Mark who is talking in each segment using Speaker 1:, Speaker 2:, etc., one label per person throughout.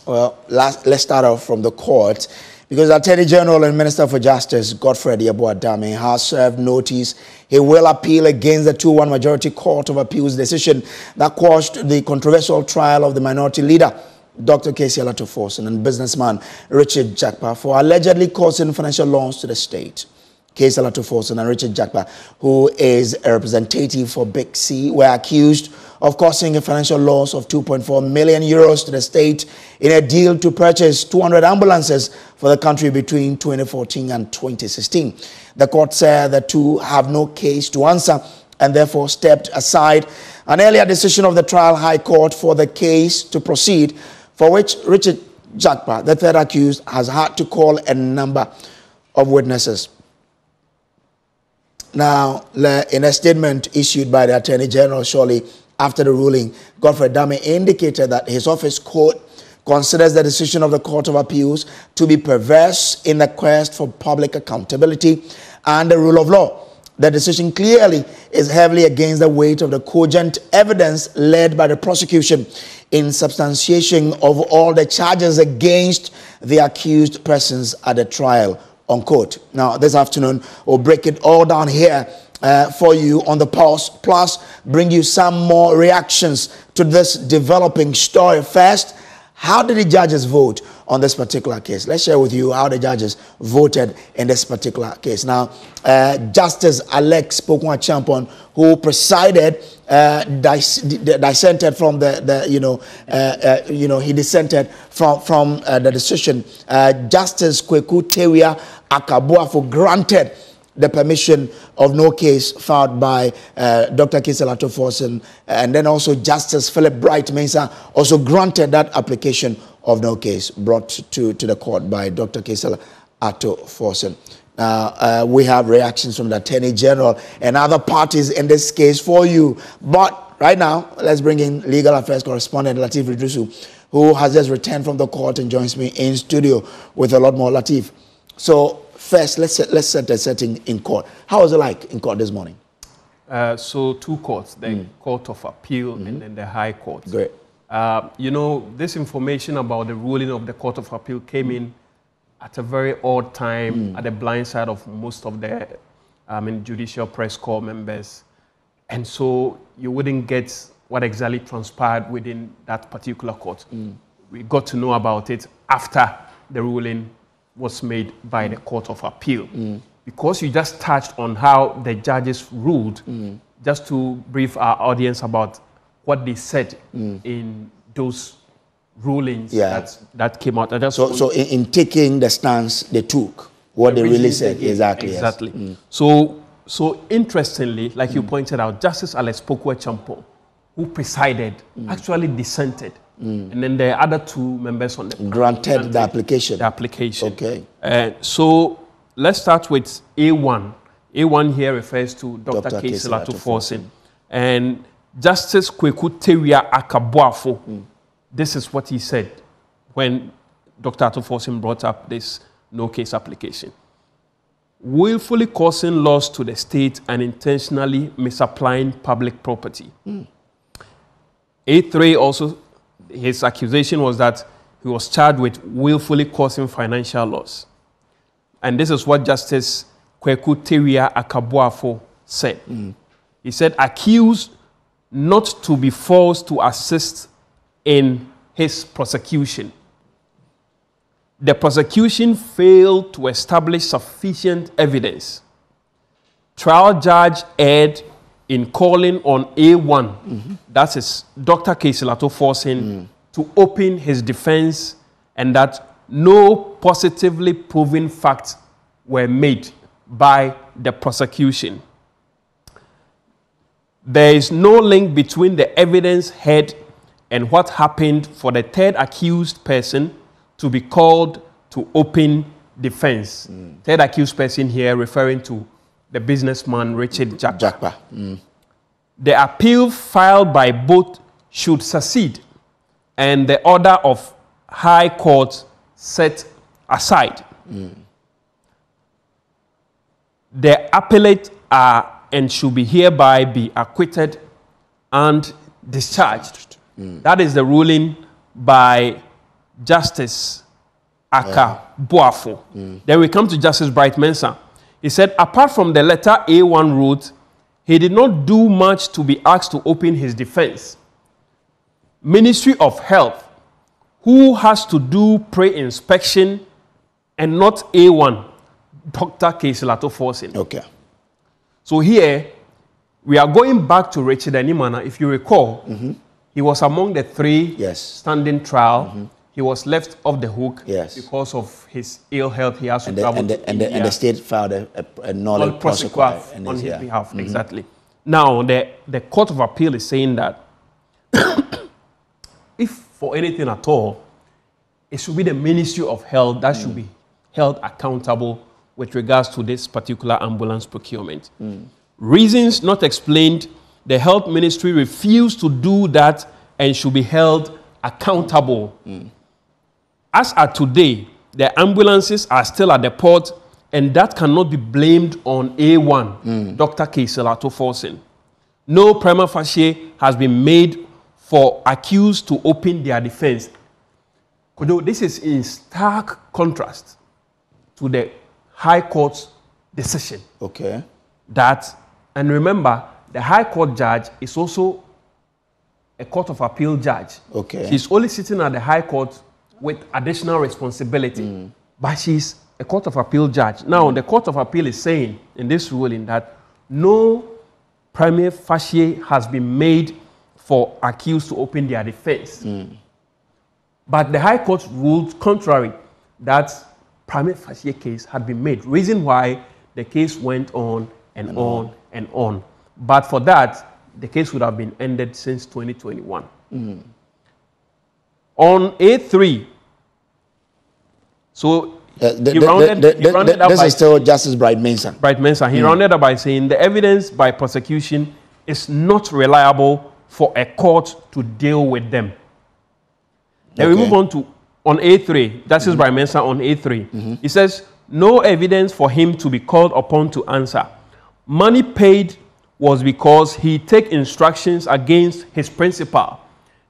Speaker 1: Well, let's start off from the court, because Attorney General and Minister for Justice Godfred Yeboah-Dame has served notice he will appeal against the 2-1 majority Court of Appeal's decision that quashed the controversial trial of the minority leader, Dr. Casey Alatoforson, and businessman Richard Jakpa for allegedly causing financial loss to the state. Casey Alatoforson and Richard Jakpa, who is a representative for Big C, were accused of causing a financial loss of 2.4 million euros to the state in a deal to purchase 200 ambulances for the country between 2014 and 2016. The court said the two have no case to answer and therefore stepped aside an earlier decision of the trial high court for the case to proceed, for which Richard Jakpa, the third accused, has had to call a number of witnesses. Now, in a statement issued by the Attorney General shortly after the ruling, Godfred Dame indicated that his office, quote, considers the decision of the Court of Appeals to be perverse in the quest for public accountability and the rule of law. The decision clearly is heavily against the weight of the cogent evidence led by the prosecution in substantiation of all the charges against the accused persons at the trial, unquote. Now, this afternoon, we'll break it all down here for you on the pulse, plus bring you some more reactions to this developing story. First, how did the judges vote on this particular case? Let's share with you how the judges voted in this particular case. Now, Justice Alex Pokwa-Champon, who presided, dissented from he dissented from the decision. Justice Kweku Tewia Akabuafo granted the permission of no case filed by Dr. Casey Alatoforson, and then also Justice Philip Bright Mensah also granted that application of no case brought to the court by Dr. Casey Alatoforson. We have reactions from the Attorney General and other parties in this case for you. But right now, let's bring in Legal Affairs Correspondent Latif Idrisu, who has just returned from the court and joins me in studio with a lot more. Latif, so first, let's set the setting in court. How was it like in court this morning?
Speaker 2: So two courts, the Court of Appeal and then the High Court.
Speaker 1: Great.
Speaker 2: You know, this information about the ruling of the Court of Appeal came in at a very odd time, at the blind side of most of the judicial press corps members. And so you wouldn't get what exactly transpired within that particular court. We got to know about it after the ruling was made by the Court of Appeal. Because you just touched on how the judges ruled, just to brief our audience about what they said in those rulings that came out.
Speaker 1: So in taking the stance they took, what they really said, exactly.
Speaker 2: Exactly.
Speaker 1: Yes.
Speaker 2: So interestingly, like you pointed out, Justice Alex Pokwa-Champon, who presided, actually dissented. And then the other two members on the
Speaker 1: granted the application.
Speaker 2: Okay. So let's start with A1. A1 here refers to Dr. Casey Alatoforson. And Justice Kweku Tewia Akabuafo, this is what he said when Dr. Alatoforson brought up this no case application. Willfully causing loss to the state and intentionally misapplying public property. A3 also, his accusation was that he was charged with willfully causing financial loss. And this is what Justice Kweku Tewia Akabuafo said. He said, accused not to be forced to assist in his prosecution. The prosecution failed to establish sufficient evidence. Trial judge erred in calling on A1, that is Dr. Casey Alatoforson, to open his defense, and that no positively proven facts were made by the prosecution. There is no link between the evidence heard and what happened for the third accused person to be called to open defense. Third accused person here referring to the businessman Richard Jakpa. The appeal filed by both should succeed and the order of High Court set aside. The appellate are and should be hereby be acquitted and discharged. That is the ruling by Justice Aka Boafo. Then we come to Justice Bright Mensah. He said, apart from the letter A1 wrote, he did not do much to be asked to open his defense. Ministry of Health, who has to do pre-inspection and not A1, Dr. Kesilato Forcing.
Speaker 1: Okay.
Speaker 2: So here, we are going back to Richard Animana. If you recall, he was among the three standing trial. He was left off the hook because of his ill health. He has to travel to India.
Speaker 1: And the state filed a null prosequi
Speaker 2: on his behalf. Exactly. Now, the Court of Appeal is saying that if for anything at all, it should be the Ministry of Health that should be held accountable with regards to this particular ambulance procurement. Reasons not explained, the Health Ministry refused to do that and should be held accountable. As at today, the ambulances are still at the port, and that cannot be blamed on A1, Dr. Kesilato Forcing. No prima facie has been made for accused to open their defense. This is in stark contrast to the High Court's decision.
Speaker 1: Okay.
Speaker 2: And remember, the High Court judge is also a Court of Appeal judge.
Speaker 1: Okay.
Speaker 2: She's only sitting at the High Court with additional responsibility. But she's a Court of Appeal judge. Now, the Court of Appeal is saying in this ruling that no prima facie has been made for accused to open their defense. But the High Court ruled contrary, that prima facie case had been made. Reason why the case went on and on and on. But for that, the case would have been ended since 2021. On A3, so
Speaker 1: this is still Justice Bright Mensah.
Speaker 2: Bright Mensah. He rounded up by saying the evidence by prosecution is not reliable for a court to deal with them. Then we move on A3. Justice Bright Mensah on A3. He says, no evidence for him to be called upon to answer. Money paid was because he took instructions against his principal.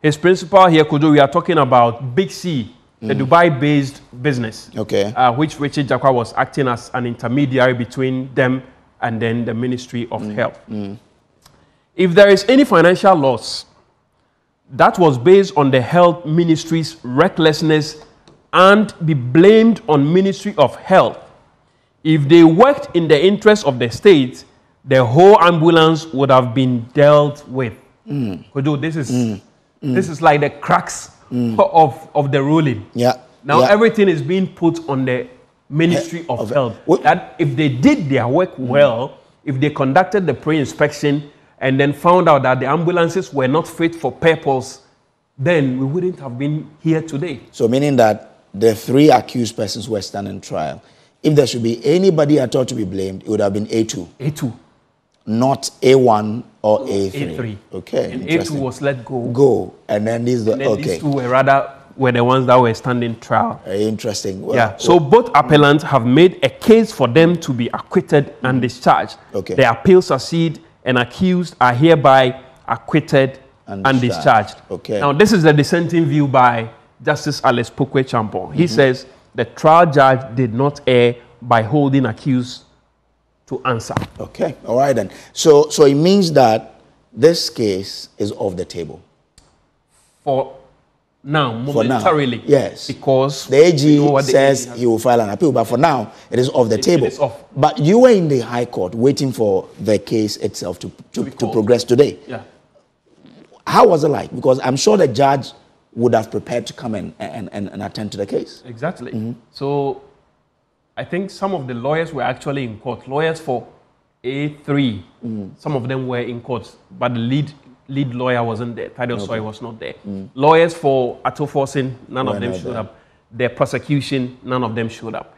Speaker 2: His principal here, Kudu, we are talking about Big C, the Dubai-based business, which Richard Jakwa was acting as an intermediary between them and then the Ministry of Health. If there is any financial loss, that was based on the Health Ministry's recklessness and be blamed on Ministry of Health. If they worked in the interest of the state, the whole ambulance would have been dealt with. Kudu, this is like the crux of the ruling. Now everything is being put on the Ministry of Health. That if they did their work well, if they conducted the pre-inspection and then found out that the ambulances were not fit for purpose, then we wouldn't have been here today.
Speaker 1: So meaning that the three accused persons were standing trial. If there should be anybody at all to be blamed, it would have been A2.
Speaker 2: A2.
Speaker 1: Not A1 or A3.
Speaker 2: A3.
Speaker 1: Okay.
Speaker 2: And A2 was let go.
Speaker 1: Go. And then these
Speaker 2: these two were the ones that were standing trial.
Speaker 1: Interesting. Well,
Speaker 2: so both appellants have made a case for them to be acquitted and discharged. The appeal succeed and accused are hereby acquitted and discharged. Now, this is the dissenting view by Justice Alice Pokwe Champon. He says the trial judge did not err by holding accused to answer.
Speaker 1: All right then. So it means that this case is off the table.
Speaker 2: For now, momentarily.
Speaker 1: Yes.
Speaker 2: Because
Speaker 1: the AG says he will file an appeal, but for now, it is off the table.
Speaker 2: It is off.
Speaker 1: But you were in the High Court waiting for the case itself to progress today. How was it like? Because I'm sure the judge would have prepared to come and attend to the case.
Speaker 2: Exactly. So I think some of the lawyers were actually in court. Lawyers for A3, some of them were in court, but the lead lawyer wasn't there. Tidal Soy was not there. Lawyers for Ato Forcing, none of them showed up. The prosecution, none of them showed up.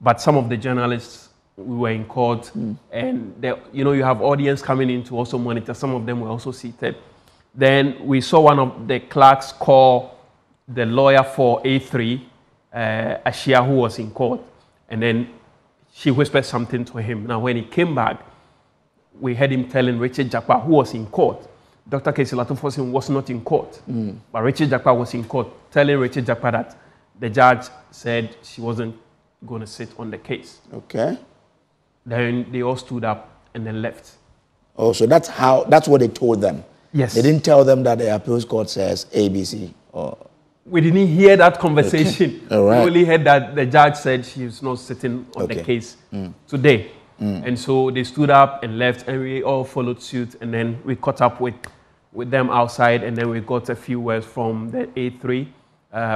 Speaker 2: But some of the journalists were in court, and you have audience coming in to also monitor. Some of them were also seated. Then we saw one of the clerks call the lawyer for A3, Ashia, who was in court, and then she whispered something to him. Now, when he came back, we heard him telling Richard Jakwa, who was in court, Dr. Casey Latofosin was not in court, but Rachel Jakpa was in court, telling Rachel Jakpa that the judge said she wasn't going to sit on the case.
Speaker 1: Okay.
Speaker 2: Then they all stood up and then left.
Speaker 1: Oh, so that's what they told them.
Speaker 2: Yes.
Speaker 1: They didn't tell them that the appeals court says ABC. Or...
Speaker 2: We didn't hear that conversation.
Speaker 1: Okay. All right.
Speaker 2: We only heard that the judge said she was not sitting on the case today. And so they stood up and left, and we all followed suit, and then we caught up with them outside, and then we got a few words from the A3,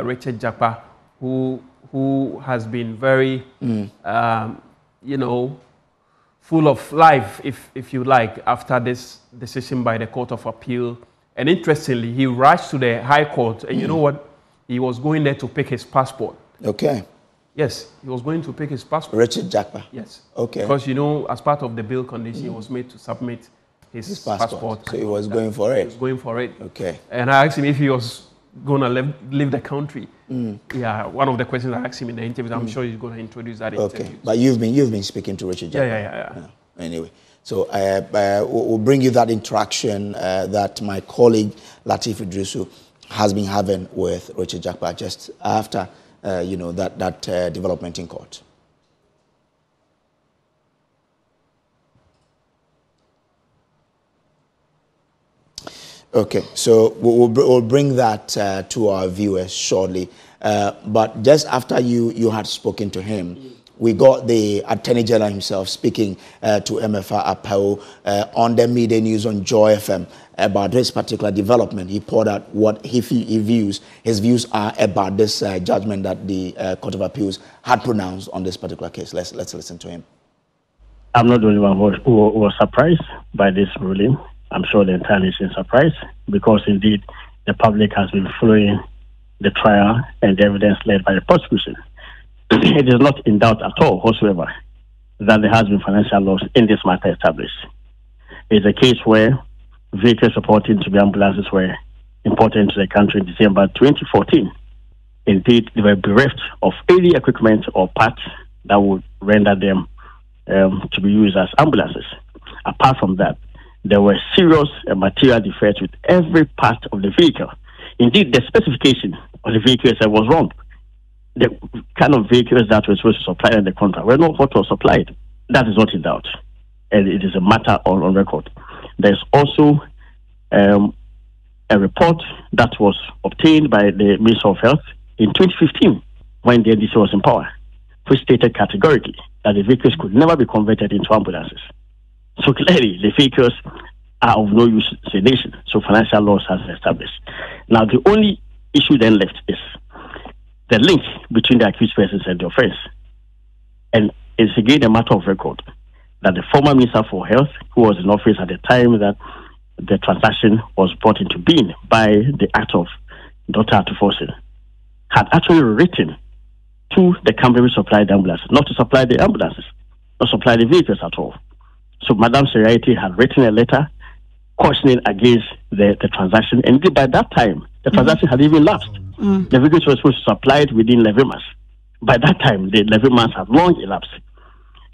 Speaker 2: Richard Jakpa, who has been very, full of life, if you like, after this decision by the Court of Appeal. And interestingly, he rushed to the High Court, and you know what? He was going there to pick his passport. Okay. Yes, he was going to pick his passport.
Speaker 1: Richard Jakpa?
Speaker 2: Yes.
Speaker 1: Okay.
Speaker 2: Because, as part of the bail condition, he was made to submit his passport.
Speaker 1: So he was going for it?
Speaker 2: He was going for it.
Speaker 1: Okay.
Speaker 2: And I asked him if he was going to leave the country. Yeah, one of the questions I asked him in the interview, I'm sure he's going to introduce that interview.
Speaker 1: Okay, but you've been speaking to Richard Jakpa?
Speaker 2: Yeah.
Speaker 1: Anyway, so we'll bring you that interaction that my colleague Latif Idrisu has been having with Richard Jakpa just after that development in court. Okay, so we'll bring that to our viewers shortly. But just after you had spoken to him, we got the Attorney General himself speaking to MFR Apao on the Midday News on Joy FM about this particular development. He poured out what his views are about this judgment that the Court of Appeals had pronounced on this particular case. Let's listen to him.
Speaker 3: I'm not the only one who was surprised by this ruling. I'm sure the entire nation is surprised because indeed the public has been following the trial and the evidence led by the prosecution. It is not in doubt at all whatsoever that there has been financial loss in this matter established. It's a case where vehicles reporting to be ambulances were imported into the country in December 2014. Indeed, they were bereft of any equipment or parts that would render them to be used as ambulances. Apart from that, there were serious material defects with every part of the vehicle. Indeed, the specification of the vehicles was wrong. The kind of vehicles that were supposed to supply in the contract were not what was supplied. That is not in doubt. And it is a matter on record. There's also a report that was obtained by the Minister of Health in 2015 when the NDC was in power, which stated categorically that the vehicles could never be converted into ambulances. So clearly, the vehicles are of no use to the nation. So financial loss has been established. Now, the only issue then left is the link between the accused persons and the offense. And it's again a matter of record that the former Minister for Health, who was in office at the time that the transaction was brought into being by the act of Dr. Atufosin, had actually written to the company which supplied the ambulances, not to supply the ambulances, not supply the vehicles at all. So Madame Seriaiti had written a letter cautioning against the transaction, and by that time, the transaction had even lapsed. The vehicles were supposed to supply it within 11 months. By that time, the 11 months had long elapsed.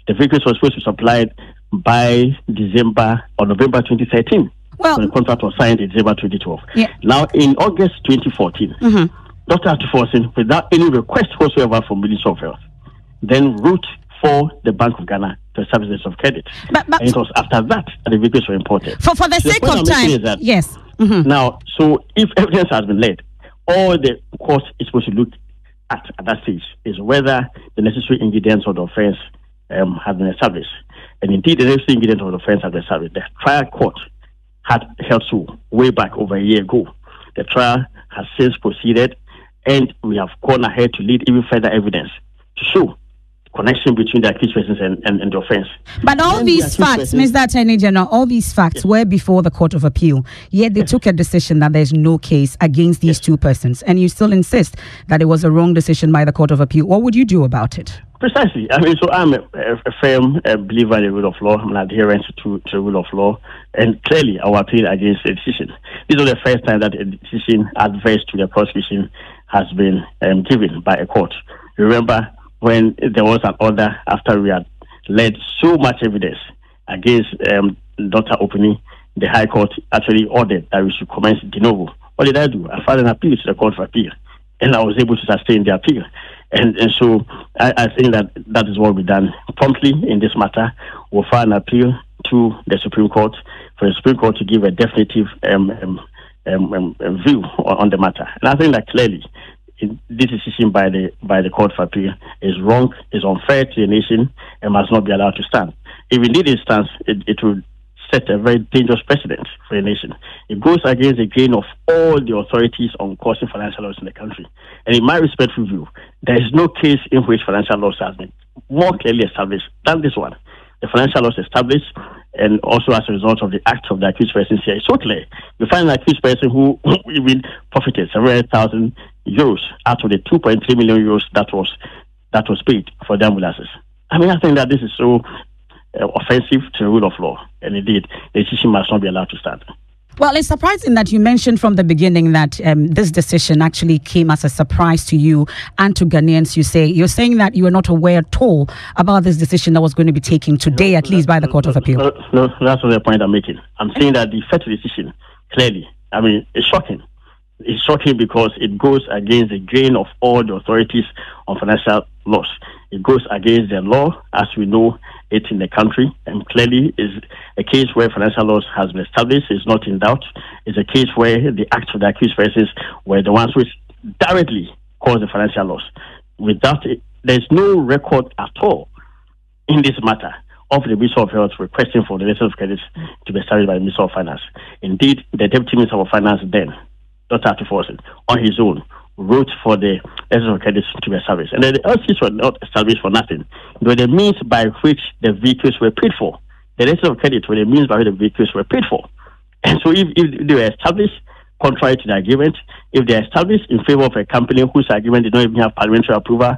Speaker 3: The vehicles were supposed to be supplied by December or November 2013. Well, the contract was signed in December 2012. Yeah. Now, in August 2014, Dr. Atufosin, without any request whatsoever from Minister of Health, then wrote for the Bank of Ghana to establish this of credit. But and it was after that the vehicles were imported.
Speaker 4: For the sake of time, that, yes.
Speaker 3: Now, so if evidence has been laid, all the court is supposed to look at that stage is whether the necessary ingredients of the offense have been established. And indeed, the necessary ingredients of the offense have been established. The trial court had held so way back over a year ago. The trial has since proceeded, and we have gone ahead to lead even further evidence to show connection between the accused persons and the offense.
Speaker 4: But all these facts, Mr. Attorney General, all these facts were before the Court of Appeal, yet they took a decision that there's no case against these two persons, and you still insist that it was a wrong decision by the Court of Appeal. What would you do about it?
Speaker 3: Precisely. I mean, so I'm a firm believer in the rule of law. I'm an adherent to the rule of law, and clearly I will appeal against the decision. This is the first time that a decision adverse to the prosecution has been given by a court. Remember, when there was an order after we had led so much evidence against Dr. Opuni the High Court actually ordered that we should commence de novo. What did I do? I filed an appeal to the Court of Appeal, and I was able to sustain the appeal. And so I think that is what we've done promptly in this matter. We'll file an appeal to the Supreme Court for the Supreme Court to give a definitive view on the matter. And I think that clearly this decision by the Court of Appeal is wrong, is unfair to the nation, and must not be allowed to stand. If indeed it stands, it will set a very dangerous precedent for the nation. It goes against the grain of all the authorities on causing financial loss in the country. And in my respectful view, there is no case in which financial loss has been more clearly established than this one. The financial loss established, and also as a result of the acts of the accused persons here, is so clear. You find an accused person who even profited 700,000 euros out of the 2.3 million euros that was paid for the ambulances. I mean, I think that this is so offensive to the rule of law, and indeed, the decision must not be allowed to stand.
Speaker 4: Well, it's surprising that you mentioned from the beginning that this decision actually came as a surprise to you and to Ghanaians. You're saying that you were not aware at all about this decision that was going to be taken today, at least by the Court of Appeal.
Speaker 3: No, that's not the point I'm making. I'm saying that the effect of the decision, clearly, I mean, it's shocking. It's shocking because it goes against the grain of all the authorities on financial laws. It goes against the law as we know it in the country, and clearly is a case where financial laws has been established. It's not in doubt. It's a case where the acts of the accused persons were the ones which directly caused the financial loss. Without it, there's no record at all in this matter of the Minister of Health requesting for the letter of credit to be established by the Minister of Finance. Indeed, the Deputy Minister of Finance then, Dr. Atuforsen, on his own, wrote for the letters of credit to be established. And the LCs were not established for nothing. They were the means by which the vehicles were paid for. The letters of credit were the means by which the vehicles were paid for. And so if they were established contrary to the agreement, if they are established in favor of a company whose agreement did not even have parliamentary approval,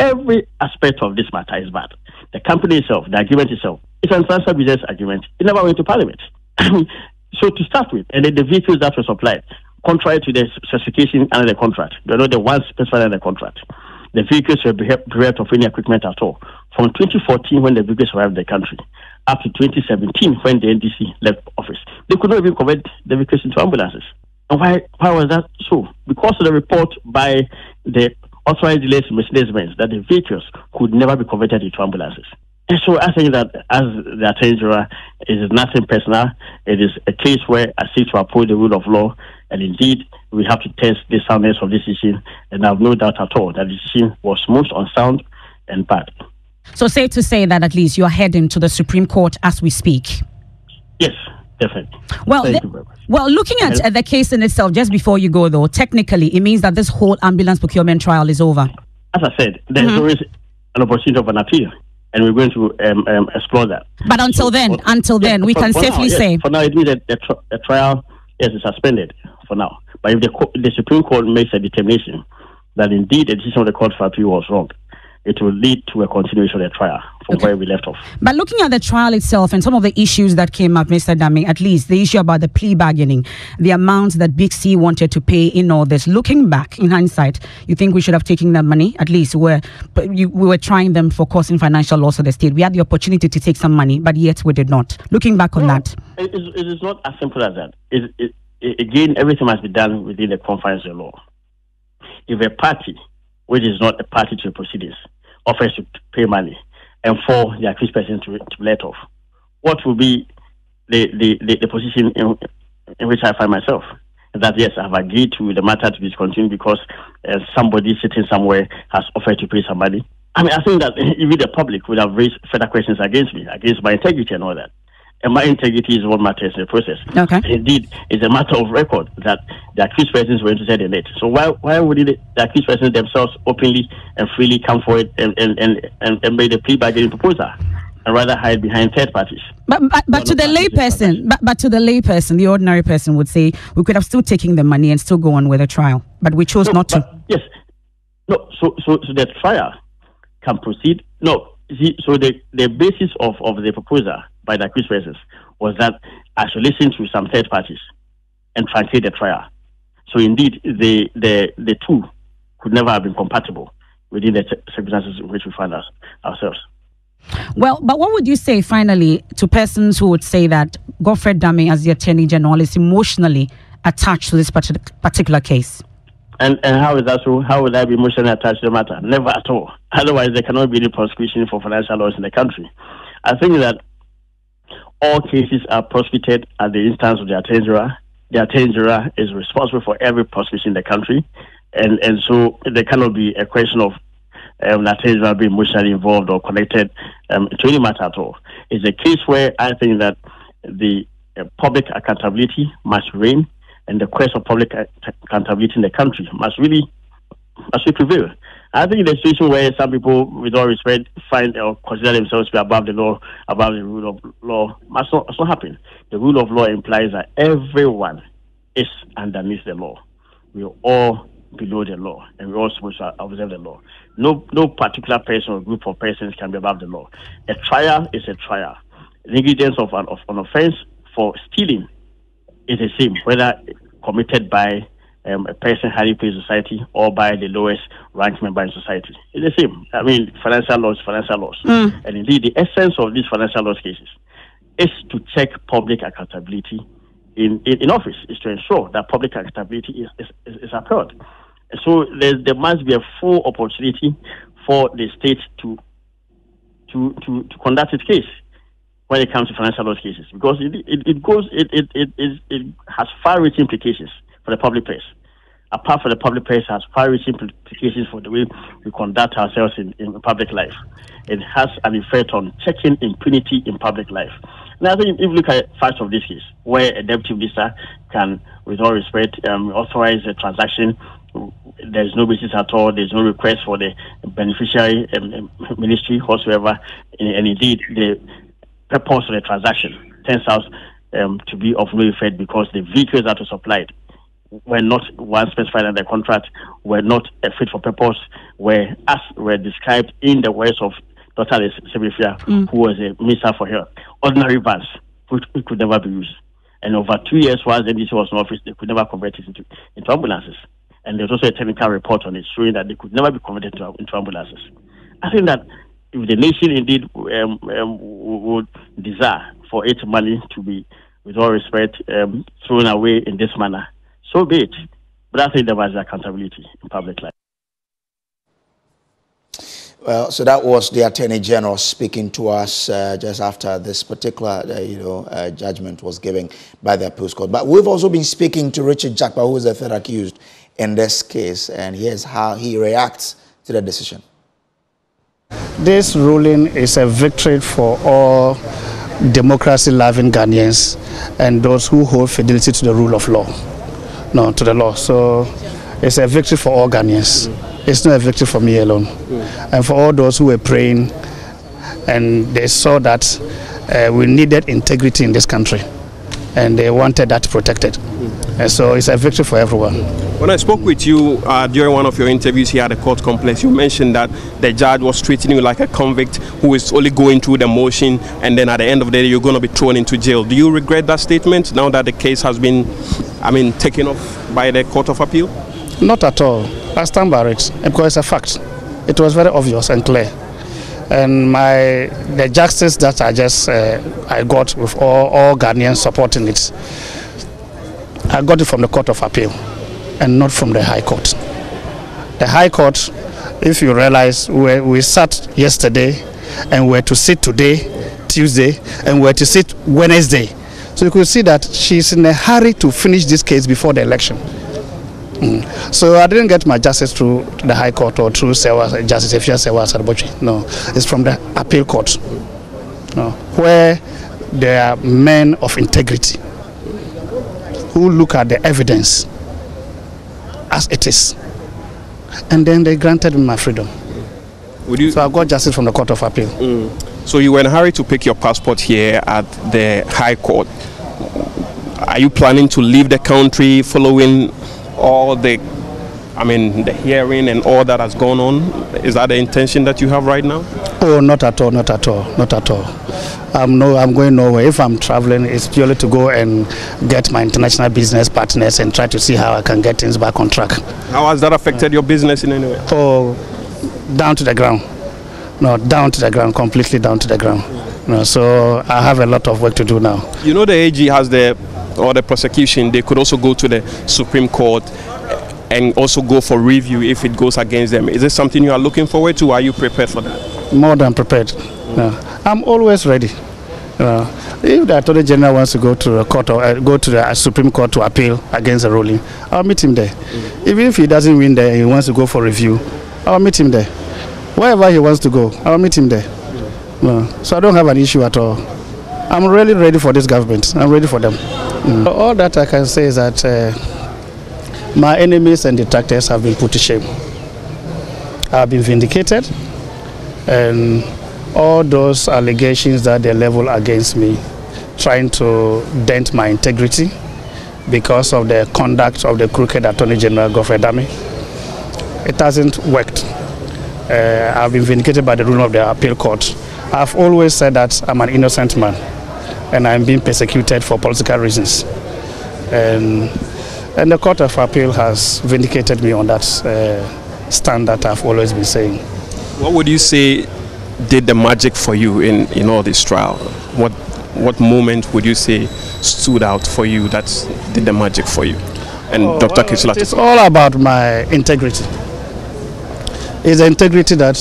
Speaker 3: every aspect of this matter is bad. The company itself, the agreement itself, it's an transfer business agreement. It never went to parliament. So to start with, and then the vehicles that were supplied, contrary to the specification under the contract, they're not the ones specified under the contract. The vehicles were bereft of any equipment at all. From 2014, when the vehicles arrived in the country, up to 2017, when the NDC left office, they could not even convert the vehicles into ambulances. And why was that so? Because of the report by the authorized dealers in Mercedes-Benz that the vehicles could never be converted into ambulances. And so I think that as the Attorney General, it is nothing personal. It is a case where I seek to uphold the rule of law, and indeed we have to test the soundness of this decision, and I have no doubt at all that the decision was most unsound and bad. So
Speaker 4: safe to say that at least you are heading to the Supreme Court as we speak?
Speaker 3: Yes, definitely.
Speaker 4: Well, looking at the case in itself, just before you go though, technically it means that this whole ambulance procurement trial is over.
Speaker 3: As I said, there's always an opportunity of an appeal, and we're going to explore that.
Speaker 4: But until then, we can safely say.
Speaker 3: For now, it means that the trial is suspended for now. But if the Supreme Court makes a determination that indeed the decision of the Court of Appeal was wrong, it will lead to a continuation of the trial from where we left off. But
Speaker 4: looking at the trial itself and some of the issues that came up, Mr. Dami, at least the issue about the plea bargaining, the amount that Big C wanted to pay in all this, looking back in hindsight, you think we should have taken that money? At least we were trying them for causing financial loss of the state. We had the opportunity to take some money, but yet we did not. Looking back on that.
Speaker 3: It is not as simple as that. Again, everything must be done within the confines of the law. If a party, which is not a party to the proceedings, offers to pay money and for the accused person to let off, what will be the position in which I find myself? That yes, I've agreed to the matter to be discontinued because somebody sitting somewhere has offered to pay some money. I mean, I think that even the public would have raised further questions against me, against my integrity and all that. And my integrity is what matters in the process.
Speaker 4: Okay.
Speaker 3: Indeed, it's a matter of record that the accused persons were interested in it. So why would the accused persons themselves openly and freely come forward and make a plea bargaining proposal, and rather hide behind third parties? But
Speaker 4: to the layperson, the ordinary person would say we could have still taken the money and still go on with the trial, but we chose not to.
Speaker 3: Yes. No. So the trial can proceed. No. So the basis of the proposal by the accused persons was that I should listen to some third parties and truncate the trial. So indeed, the two could never have been compatible within the circumstances in which we find ourselves.
Speaker 4: Well, but what would you say finally to persons who would say that Godfrey Dame, as the Attorney General, is emotionally attached to this particular case?
Speaker 3: And how is that so? How would I be emotionally attached to the matter? Never at all. Otherwise, there cannot be any prosecution for financial loss in the country. I think that all cases are prosecuted at the instance of the Attorney General. The Attorney General is responsible for every prosecution in the country, and so there cannot be a question of the Attorney General being emotionally involved or connected to any matter at all. It's a case where I think that the public accountability must reign, and the quest of public accountability in the country must prevail. I think in a situation where some people, with all respect, find or consider themselves to be above the law, above the rule of law, must not happen. The rule of law implies that everyone is underneath the law. We are all below the law, and we're all supposed to observe the law. No particular person or group of persons can be above the law. A trial is a trial. The ingredients of an offense for stealing is the same, whether committed by a person highly placed in society or by the lowest ranked member in society. It's the same. I mean, financial laws. And indeed, the essence of these financial laws cases is to check public accountability in office, is to ensure that public accountability is upheld. So there must be a full opportunity for the state to conduct its case when it comes to financial loss cases, because it has far-reaching implications for the public purse. Apart from the public purse, it has far-reaching implications for the way we conduct ourselves in public life. It has an effect on checking impunity in public life. Now, I think if you look at facts of this case, where a deputy minister can, with all respect, authorize a transaction, there's no basis at all, there's no request for the beneficiary ministry whatsoever, and indeed the purpose of the transaction turns out to be of no effect because the vehicles that were supplied were not one specified in the contract, were not fit for purpose, were described in the words of Dr. Sebefia, who was a minister for health. Ordinary vans, which could never be used. And over 2 years, while the NDC was in office, they could never convert it into ambulances. And there's also a technical report on it showing that they could never be converted into ambulances. I think that if the nation indeed would desire for its money to be, with all respect, thrown away in this manner, so be it. But I think there was accountability in public life.
Speaker 1: Well, so that was the Attorney General speaking to us just after this particular, judgment was given by the appeals court. But we've also been speaking to Richard Jakpa, who is the third accused in this case, and here's how he reacts to the decision.
Speaker 5: This ruling is a victory for all democracy-loving Ghanaians and those who hold fidelity to the rule of law, to the law. So it's a victory for all Ghanaians. It's not a victory for me alone. And for all those who were praying and they saw that we needed integrity in this country and they wanted that protected. And so it's a victory for everyone.
Speaker 2: When I spoke with you during one of your interviews here at the court complex, you mentioned that the judge was treating you like a convict who is only going through the motion, and then at the end of the day, you're going to be thrown into jail. Do you regret that statement now that the case has been, taken off by the Court of Appeal?
Speaker 5: Not at all. I stand by it because it's a fact. It was very obvious and clear. And the justice that I got with all Ghanaians supporting it, I got it from the Court of Appeal and not from the High Court. The High Court, if you realize, we sat yesterday and we're to sit today, Tuesday, and we're to sit Wednesday. So you could see that she's in a hurry to finish this case before the election. So I didn't get my justice through the High Court or through Justice Efia Sewa Sarbochi. No, it's from the Appeal Court, where there are men of integrity who look at the evidence as it is, and then they granted me my freedom. So I got justice from the Court of Appeal.
Speaker 2: So you were in a hurry to pick your passport here at the High Court. Are you planning to leave the country following all the hearing and all that has gone on? Is that the intention that you have right now?
Speaker 5: Oh, not at all, not at all, not at all. I'm going nowhere. If I'm traveling, it's purely to go and get my international business partners and try to see how I can get things back on track.
Speaker 2: How has that affected your business in any way?
Speaker 5: Oh, down to the ground. down to the ground, completely down to the ground. So I have a lot of work to do now.
Speaker 2: You know, the AG has the prosecution, they could also go to the Supreme Court and also go for review if it goes against them. Is this something you are looking forward to? Are you prepared for that?
Speaker 5: More than prepared. I'm always ready. If the Attorney General wants to go to the court or go to the Supreme Court to appeal against the ruling, I'll meet him there. Even if he doesn't win there, he wants to go for review, I'll meet him there. Wherever he wants to go, I'll meet him there. So I don't have an issue at all. I'm really ready for this government. I'm ready for them. All that I can say is that my enemies and detractors have been put to shame. I've been vindicated, and all those allegations that they level against me, trying to dent my integrity because of the conduct of the crooked Attorney General, Godfrey Dame, it hasn't worked. I've been vindicated by the ruling of the appeal court. I've always said that I'm an innocent man and I'm being persecuted for political reasons. And the Court of Appeal has vindicated me on that stand that I've always been saying.
Speaker 2: What would you say did the magic for you in all this trial? What moment would you say stood out for you that did the magic for you? And Dr. Kisula?
Speaker 5: It's all about my integrity. It's the integrity that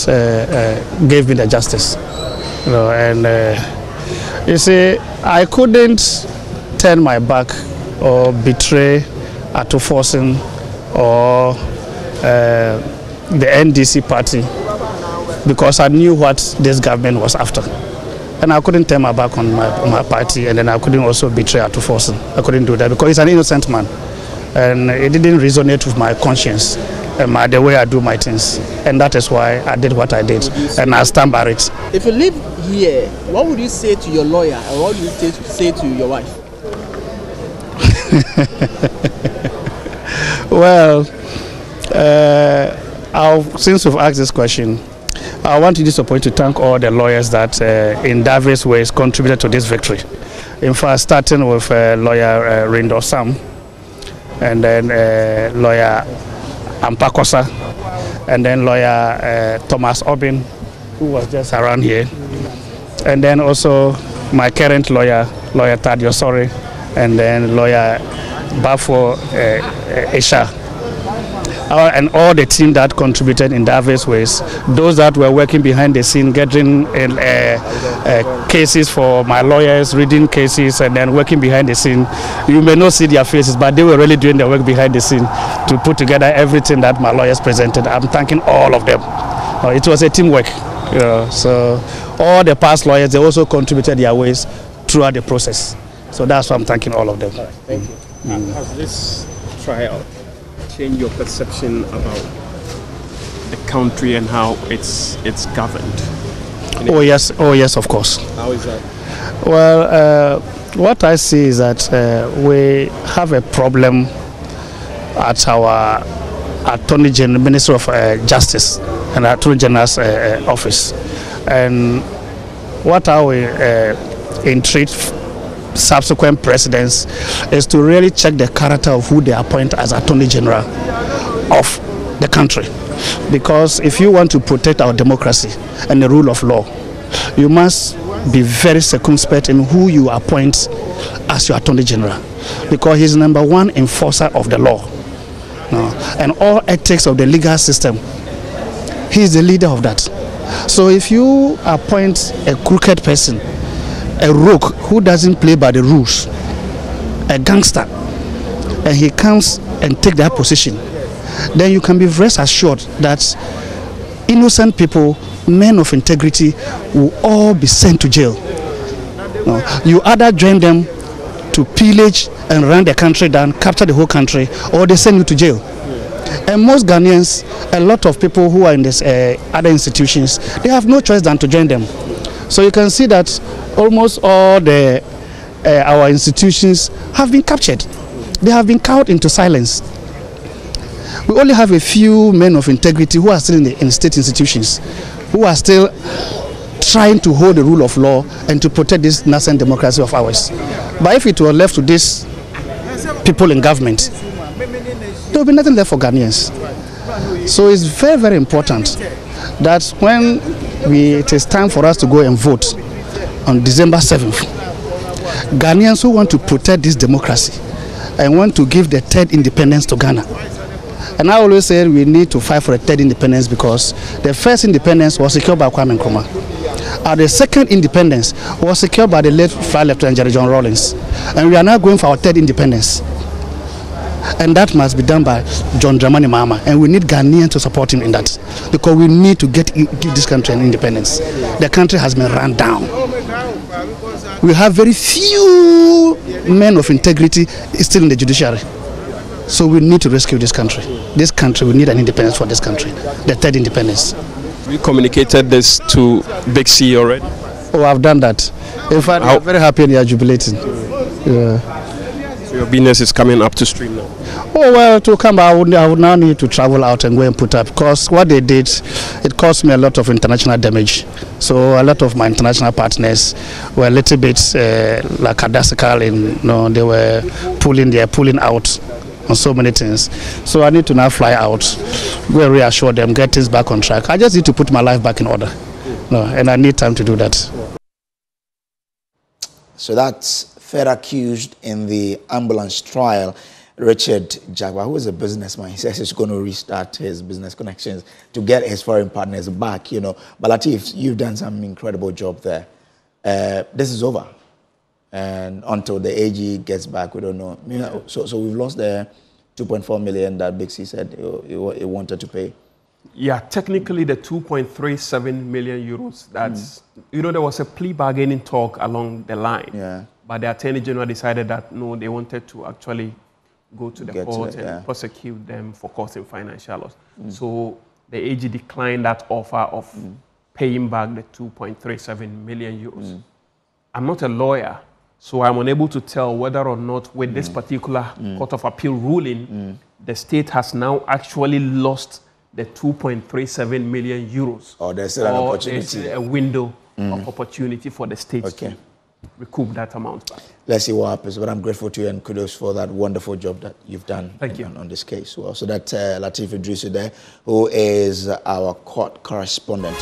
Speaker 5: gave me the justice. You see, I couldn't turn my back or betray Atuforsen or the NDC party because I knew what this government was after. And I couldn't turn my back on my party, and then I couldn't also betray Atuforsen. I couldn't do that because he's an innocent man. And it didn't resonate with my conscience and the way I do my things. And that is why I did what I did, and I stand by it.
Speaker 6: If you live here, what would you say to your lawyer, or what would you say to your wife?
Speaker 5: Well, since you've asked this question, I want to use this point to thank all the lawyers that in diverse ways contributed to this victory. In fact, starting with lawyer Rindo Sam, and then lawyer Ampakosa, and then lawyer Thomas Obin, who was just around here, and then also my current lawyer, lawyer Tadio Sori, and then lawyer Bafo Esha. And all the team that contributed in diverse ways, those that were working behind the scene, getting cases for my lawyers, reading cases, and then working behind the scene. You may not see their faces, but they were really doing the work behind the scene to put together everything that my lawyers presented. I'm thanking all of them. It was a teamwork. So all the past lawyers, they also contributed their ways throughout the process. So that's why I'm thanking all of them.
Speaker 6: All right, thank you.
Speaker 2: Has this trial change your perception about the country and how it's governed?
Speaker 5: Oh yes, of course.
Speaker 2: How is that?
Speaker 5: Well, what I see is that we have a problem at our Attorney General, Minister of Justice, and Attorney General's office. And what I will entreat subsequent presidents is to really check the character of who they appoint as Attorney General of the country. Because if you want to protect our democracy and the rule of law, you must be very circumspect in who you appoint as your Attorney General, because he's number one enforcer of the law and all ethics of the legal system. He's the leader of that. So if you appoint a crooked person, a rogue who doesn't play by the rules, a gangster, and he comes and take that position, then you can be rest assured that innocent people, men of integrity, will all be sent to jail. You either join them to pillage and run the country down, capture the whole country, or they send you to jail. And most Ghanaians, a lot of people who are in this other institutions, they have no choice than to join them. So you can see that almost all our institutions have been captured. They have been cowed into silence. We only have a few men of integrity who are still in state institutions, who are still trying to hold the rule of law and to protect this nascent democracy of ours. But if it were left to these people in government, there will be nothing left for Ghanaians. So it's very, very important that when it is time for us to go and vote on December 7th. Ghanaians who want to protect this democracy and want to give the third independence to Ghana. And I always say we need to fight for a third independence because the first independence was secured by Kwame Nkrumah. The second independence was secured by the late Flight Lieutenant General John Rawlings. And we are now going for our third independence. And that must be done by John Dramani Mahama. And we need Ghanaians to support him in that. Because we need to give this country an independence. The country has been run down. We have very few men of integrity still in the judiciary. So we need to rescue this country. This country, we need an independence for this country. The third independence.
Speaker 2: We communicated this to Big C already?
Speaker 5: Oh, I've done that. In fact, I'm very happy and they are jubilating. Yeah.
Speaker 2: So your business is coming up to stream now?
Speaker 5: Oh, well, to come back, I would now need to travel out and go and put up. Because what they did, it caused me a lot of international damage. So a lot of my international partners were a little bit lackadaisical in, they were pulling out on so many things. So I need to now fly out, go and reassure them, get things back on track. I just need to put my life back in order. And I need time to do that.
Speaker 1: So that's third accused in the ambulance trial, Richard Jagba, who is a businessman. He says he's going to restart his business connections to get his foreign partners back, But Latif, you've done some incredible job there. This is over. And until the AG gets back, we don't know. So we've lost the 2.4 million that Big C said he wanted to pay.
Speaker 2: Yeah, technically the 2.37 million euros. That's there was a plea bargaining talk along the line. Yeah. But the Attorney General decided that no, they wanted to actually go to the court and prosecute them for causing financial loss. So the AG declined that offer of paying back the 2.37 million euros. I'm not a lawyer. So I'm unable to tell whether or not with this particular Court of Appeal ruling, the state has now actually lost the 2.37 million euros.
Speaker 1: Or there's still an opportunity.
Speaker 2: There's a window of opportunity for the state to recoup that amount back.
Speaker 1: Let's see what happens. But I'm grateful to you and kudos for that wonderful job that you've done on this case. Well, so that's Latif Idrisu there, who is our court correspondent.